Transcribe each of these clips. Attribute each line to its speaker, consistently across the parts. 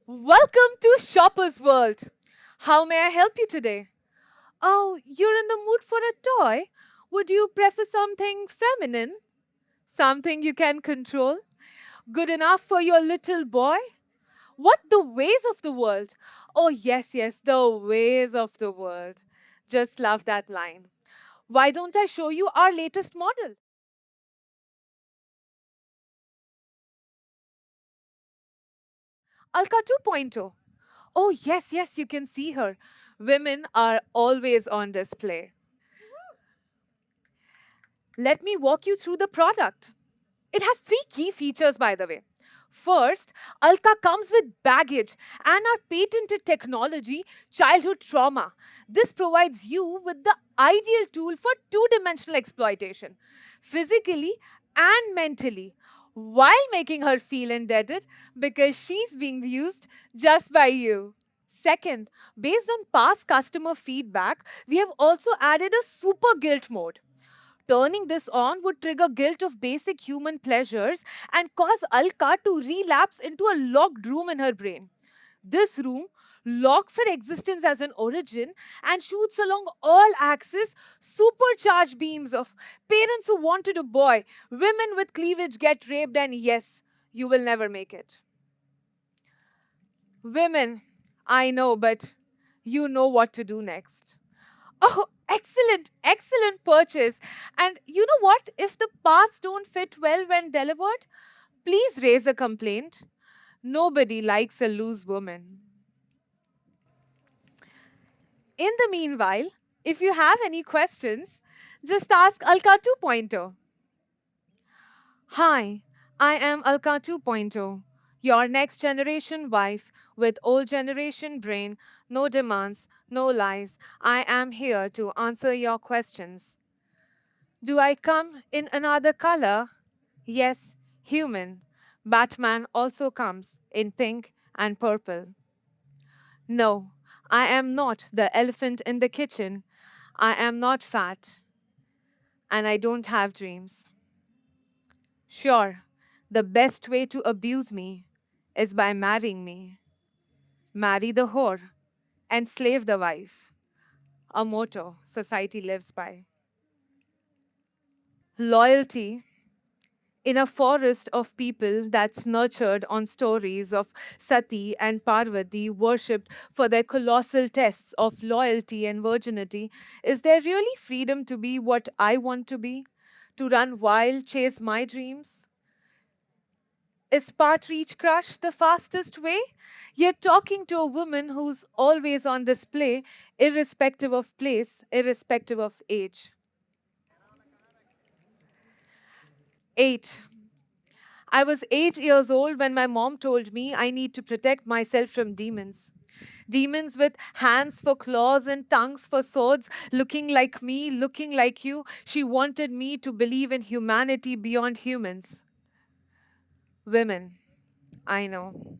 Speaker 1: Welcome to Shopper's World. How may I help you today? Oh, you're in the mood for a toy? Would you prefer something feminine? Something you can control? Good enough for your little boy? What the ways of the world? Oh, yes, the ways of the world. Just love that line. Why don't I show you our latest model? Alka 2.0. Oh, yes, you can see her. Women are always on display. Let me walk you through the product. It has three key features, by the way. First, Alka comes with baggage and our patented technology, childhood trauma. This provides you with the ideal tool for two-dimensional exploitation, physically and mentally, while making her feel indebted because she's being used just by you. Second, based on past customer feedback, we have also added a super guilt mode. Turning this on would trigger guilt of basic human pleasures and cause Alka to relapse into a locked room in her brain. This room locks her existence as an origin and shoots along all axes supercharged beams of parents who wanted a boy, women with cleavage get raped, and yes, you will never make it. Women, I know, but you know what to do next. Oh, excellent purchase. And you know what? If the parts don't fit well when delivered, please raise a complaint. Nobody likes a loose woman. In the meanwhile, if you have any questions, just ask Alka 2.0. Hi, I am Alka 2.0, your next generation wife with old generation brain, no demands, no lies. I am here to answer your questions. Do I come in another color? Yes, human. Batman also comes in pink and purple. No, I am not the elephant in the kitchen. I am not fat, and I don't have dreams. Sure, the best way to abuse me is by marrying me. Marry the whore, enslave the wife. A motto society lives by. Loyalty in a forest of people that's nurtured on stories of Sati and Parvati, worshipped for their colossal tests of loyalty and virginity, is there really freedom to be what I want to be? To run wild, chase my dreams? Is Partridge Crush the fastest way? You're talking to a woman who's always on display, irrespective of place, irrespective of age. 8. I was 8 years old when my mom told me I need to protect myself from demons. Demons with hands for claws and tongues for swords, looking like me, looking like you. She wanted me to believe in humanity beyond humans. Women, I know.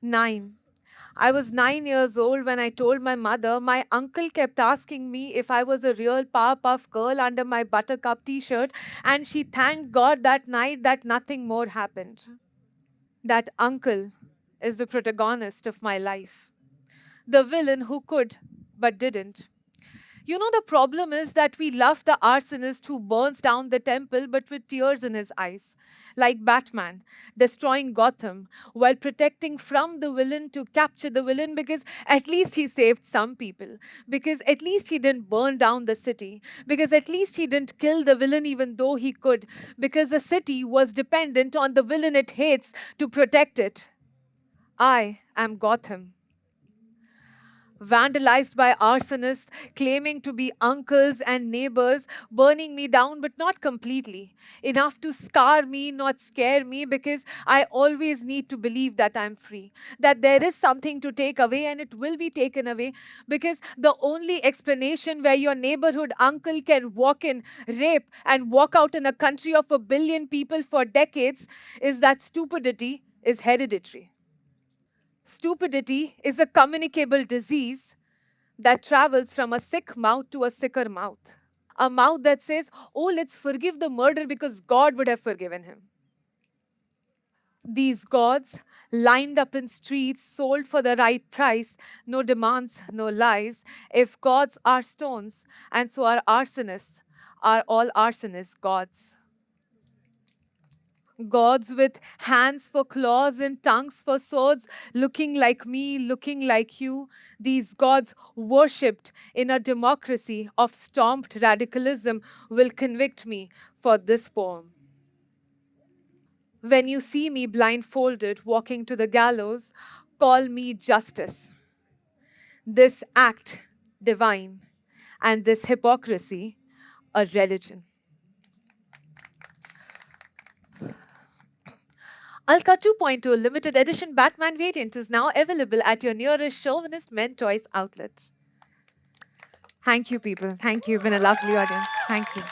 Speaker 1: 9. I was 9 years old when I told my mother my uncle kept asking me if I was a real Powerpuff Girl under my buttercup t shirt, and she thanked God that night that nothing more happened. That uncle is the protagonist of my life, the villain who could but didn't. You know, the problem is that we love the arsonist who burns down the temple but with tears in his eyes, like Batman, destroying Gotham while protecting from the villain to capture the villain because at least he saved some people, because at least he didn't burn down the city, because at least he didn't kill the villain even though he could, because the city was dependent on the villain it hates to protect it. I am Gotham, vandalized by arsonists claiming to be uncles and neighbors, burning me down, but not completely. Enough to scar me, not scare me, because I always need to believe that I'm free, that there is something to take away and it will be taken away, because the only explanation where your neighborhood uncle can walk in, rape, and walk out in a country of 1 billion people for decades is that stupidity is hereditary. Stupidity is a communicable disease that travels from a sick mouth to a sicker mouth. A mouth that says, oh, let's forgive the murderer because God would have forgiven him. These gods, lined up in streets, sold for the right price, no demands, no lies. If gods are stones, and so are arsonists, are all arsonists gods? Gods with hands for claws and tongues for swords, looking like me, looking like you. These gods, worshipped in a democracy of stomped radicalism, will convict me for this poem. When you see me blindfolded walking to the gallows, call me justice. This act divine, and this hypocrisy a religion. Alka 2.0 limited edition Batman variant is now available at your nearest Chauvinist Men Toys outlet. Thank you, people. Thank you. You've been a lovely audience. Thank you.